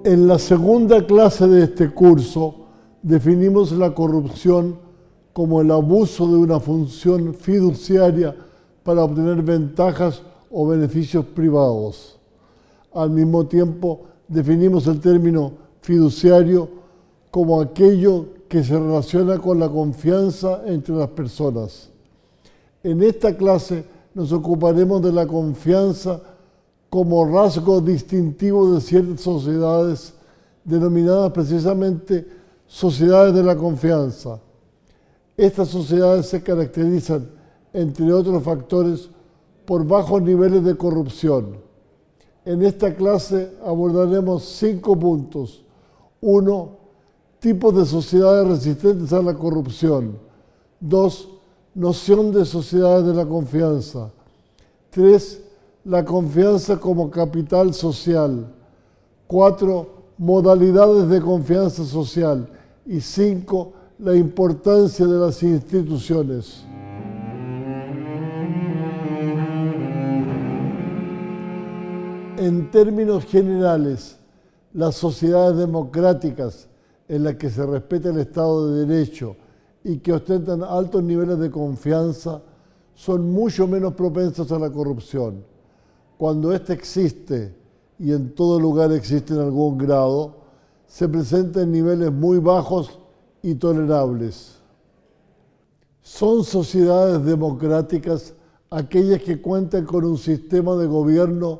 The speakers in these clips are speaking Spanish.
En la segunda clase de este curso definimos la corrupción como el abuso de una función fiduciaria para obtener ventajas o beneficios privados. Al mismo tiempo, definimos el término fiduciario como aquello que se relaciona con la confianza entre las personas. En esta clase nos ocuparemos de la confianza como rasgo distintivo de ciertas sociedades denominadas precisamente sociedades de la confianza. Estas sociedades se caracterizan, entre otros factores, por bajos niveles de corrupción. En esta clase abordaremos 5 puntos. 1. Tipos de sociedades resistentes a la corrupción. 2. Noción de sociedades de la confianza. 3. La confianza como capital social. 4. Modalidades de confianza social. Y 5. La importancia de las instituciones. En términos generales, las sociedades democráticas en las que se respeta el Estado de Derecho y que ostentan altos niveles de confianza son mucho menos propensas a la corrupción. Cuando ésta existe, y en todo lugar existe en algún grado, se presenta en niveles muy bajos y tolerables. Son sociedades democráticas aquellas que cuentan con un sistema de gobierno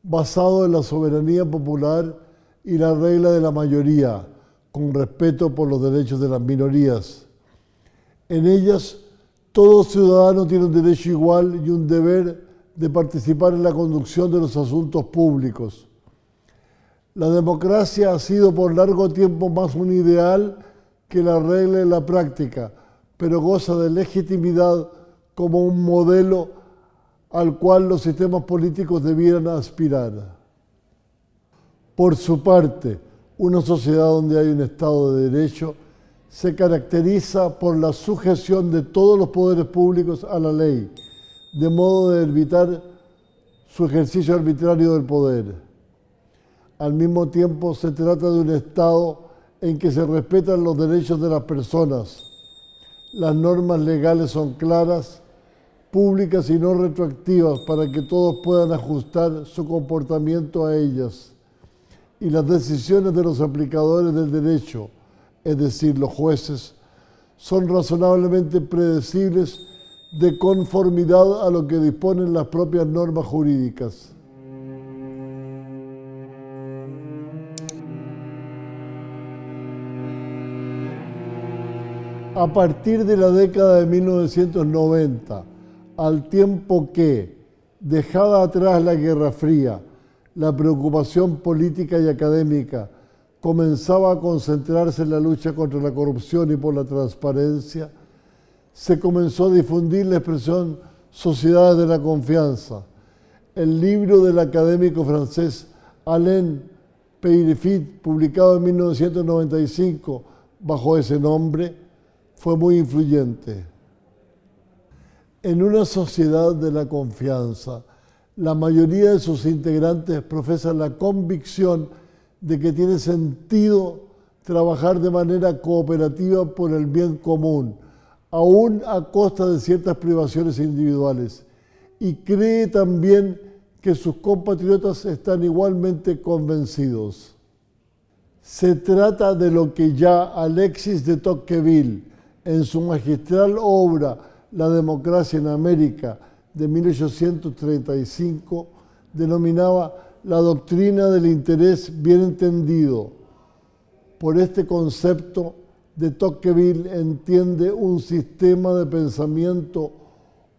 basado en la soberanía popular y la regla de la mayoría, con respeto por los derechos de las minorías. En ellas, todo ciudadano tiene un derecho igual y un deber de participar en la conducción de los asuntos públicos. La democracia ha sido por largo tiempo más un ideal que la regla en la práctica, pero goza de legitimidad como un modelo al cual los sistemas políticos debieran aspirar. Por su parte, una sociedad donde hay un Estado de Derecho se caracteriza por la sujeción de todos los poderes públicos a la ley, de modo de evitar su ejercicio arbitrario del poder. Al mismo tiempo, se trata de un Estado en que se respetan los derechos de las personas. Las normas legales son claras, públicas y no retroactivas para que todos puedan ajustar su comportamiento a ellas. Y las decisiones de los aplicadores del derecho, es decir, los jueces, son razonablemente predecibles de conformidad a lo que disponen las propias normas jurídicas. A partir de la década de 1990, al tiempo que, dejada atrás la Guerra Fría, la preocupación política y académica comenzaba a concentrarse en la lucha contra la corrupción y por la transparencia, se comenzó a difundir la expresión sociedades de la confianza. El libro del académico francés Alain Peyrefit, publicado en 1995 bajo ese nombre, fue muy influyente. En una sociedad de la confianza, la mayoría de sus integrantes profesan la convicción de que tiene sentido trabajar de manera cooperativa por el bien común, aún a costa de ciertas privaciones individuales, y cree también que sus compatriotas están igualmente convencidos. Se trata de lo que ya Alexis de Tocqueville, en su magistral obra La democracia en América, de 1835, denominaba la doctrina del interés bien entendido. Por este concepto, de Tocqueville entiende un sistema de pensamiento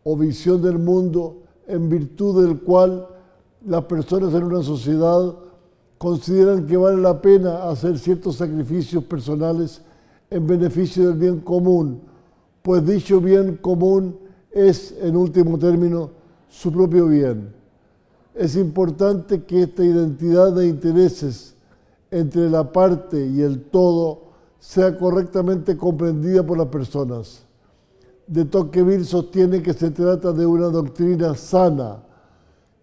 o visión del mundo en virtud del cual las personas en una sociedad consideran que vale la pena hacer ciertos sacrificios personales en beneficio del bien común, pues dicho bien común es, en último término, su propio bien. Es importante que esta identidad de intereses entre la parte y el todo sea correctamente comprendida por las personas. De Tocqueville sostiene que se trata de una doctrina sana,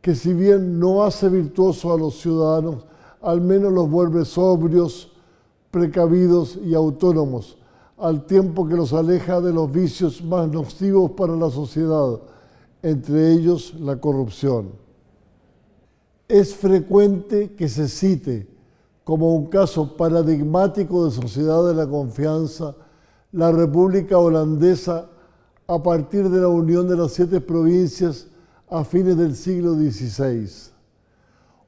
que si bien no hace virtuoso a los ciudadanos, al menos los vuelve sobrios, precavidos y autónomos, al tiempo que los aleja de los vicios más nocivos para la sociedad, entre ellos la corrupción. Es frecuente que se cite como un caso paradigmático de sociedad de la confianza la República Holandesa a partir de la unión de las 7 provincias a fines del siglo XVI.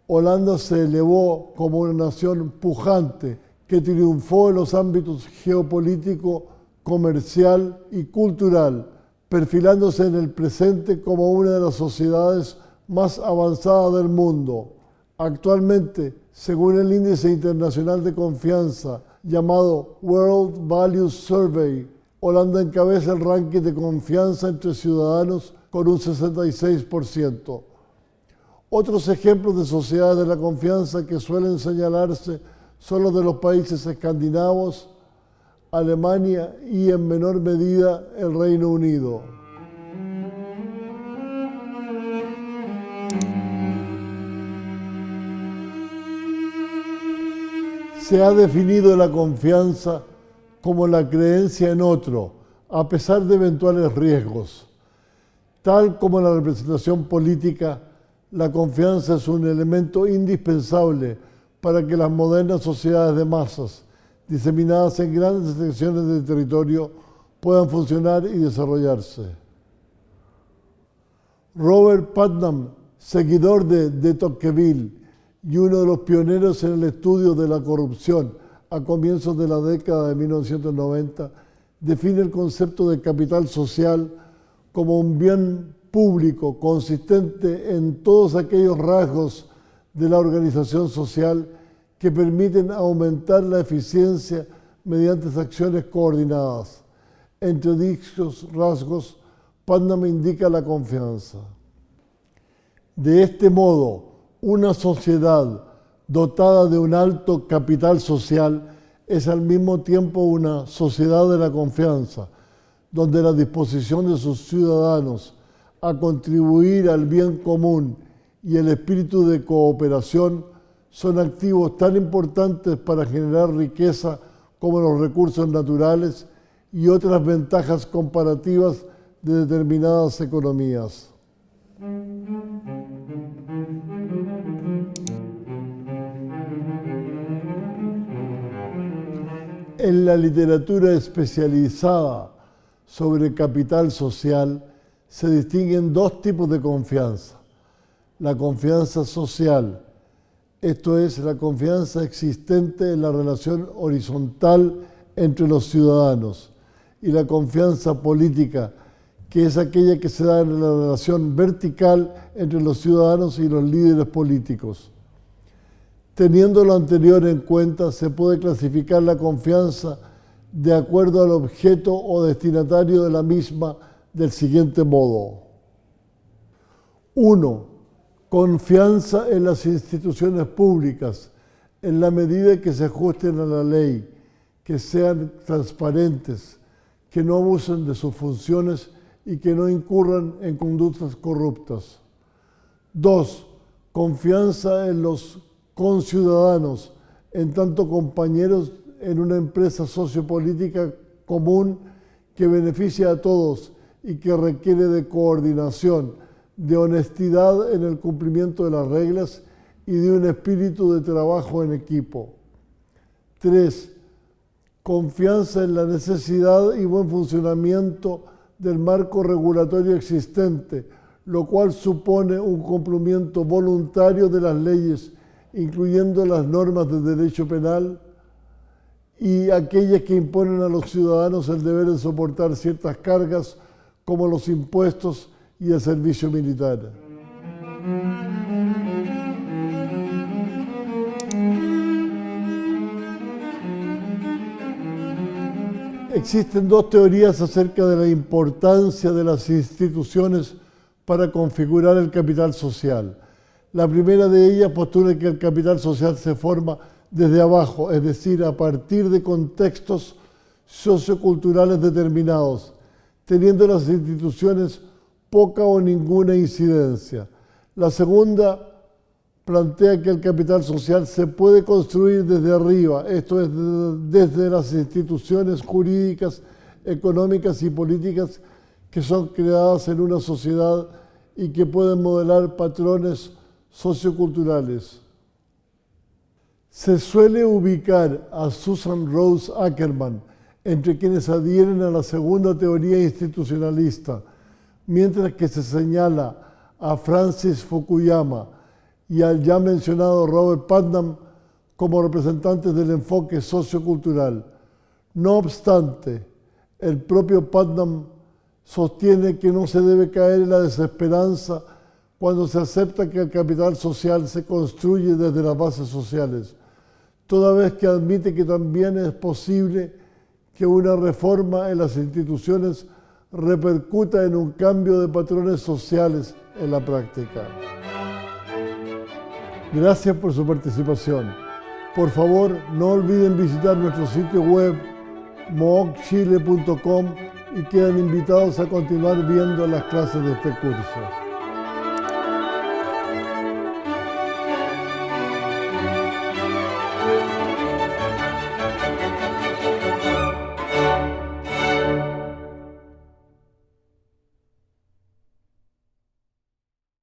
Holanda se elevó como una nación pujante que triunfó en los ámbitos geopolítico, comercial y cultural, perfilándose en el presente como una de las sociedades más avanzadas del mundo. Actualmente, según el Índice Internacional de Confianza llamado World Values Survey, Holanda encabeza el ranking de confianza entre ciudadanos con un 66%. Otros ejemplos de sociedades de la confianza que suelen señalarse son los de los países escandinavos, Alemania y en menor medida el Reino Unido. Se ha definido la confianza como la creencia en otro, a pesar de eventuales riesgos. Tal como la representación política, la confianza es un elemento indispensable para que las modernas sociedades de masas, diseminadas en grandes secciones del territorio, puedan funcionar y desarrollarse. Robert Putnam, seguidor de Tocqueville y uno de los pioneros en el estudio de la corrupción a comienzos de la década de 1990, define el concepto de capital social como un bien público consistente en todos aquellos rasgos de la organización social que permiten aumentar la eficiencia mediante acciones coordinadas. Entre dichos rasgos, Putnam indica la confianza. De este modo, una sociedad dotada de un alto capital social es al mismo tiempo una sociedad de la confianza, donde la disposición de sus ciudadanos a contribuir al bien común y el espíritu de cooperación son activos tan importantes para generar riqueza como los recursos naturales y otras ventajas comparativas de determinadas economías. En la literatura especializada sobre capital social se distinguen 2 tipos de confianza. La confianza social, esto es, la confianza existente en la relación horizontal entre los ciudadanos, y la confianza política, que es aquella que se da en la relación vertical entre los ciudadanos y los líderes políticos. Teniendo lo anterior en cuenta, se puede clasificar la confianza de acuerdo al objeto o destinatario de la misma del siguiente modo. 1. Confianza en las instituciones públicas, en la medida que se ajusten a la ley, que sean transparentes, que no abusen de sus funciones y que no incurran en conductas corruptas. 2. Confianza en los conciudadanos, en tanto compañeros en una empresa sociopolítica común que beneficia a todos y que requiere de coordinación, de honestidad en el cumplimiento de las reglas y de un espíritu de trabajo en equipo. 3. Confianza en la necesidad y buen funcionamiento del marco regulatorio existente, lo cual supone un cumplimiento voluntario de las leyes, incluyendo las normas de derecho penal y aquellas que imponen a los ciudadanos el deber de soportar ciertas cargas como los impuestos y el servicio militar. Existen 2 teorías acerca de la importancia de las instituciones para configurar el capital social. La primera de ellas postula que el capital social se forma desde abajo, es decir, a partir de contextos socioculturales determinados, teniendo las instituciones poca o ninguna incidencia. La segunda plantea que el capital social se puede construir desde arriba, esto es, desde las instituciones jurídicas, económicas y políticas que son creadas en una sociedad y que pueden modelar patrones socioculturales. Se suele ubicar a Susan Rose Ackerman entre quienes adhieren a la segunda teoría institucionalista, mientras que se señala a Francis Fukuyama y al ya mencionado Robert Putnam como representantes del enfoque sociocultural. No obstante, el propio Putnam sostiene que no se debe caer en la desesperanza cuando se acepta que el capital social se construye desde las bases sociales, toda vez que admite que también es posible que una reforma en las instituciones repercuta en un cambio de patrones sociales en la práctica. Gracias por su participación. Por favor, no olviden visitar nuestro sitio web moocchile.com y quedan invitados a continuar viendo las clases de este curso.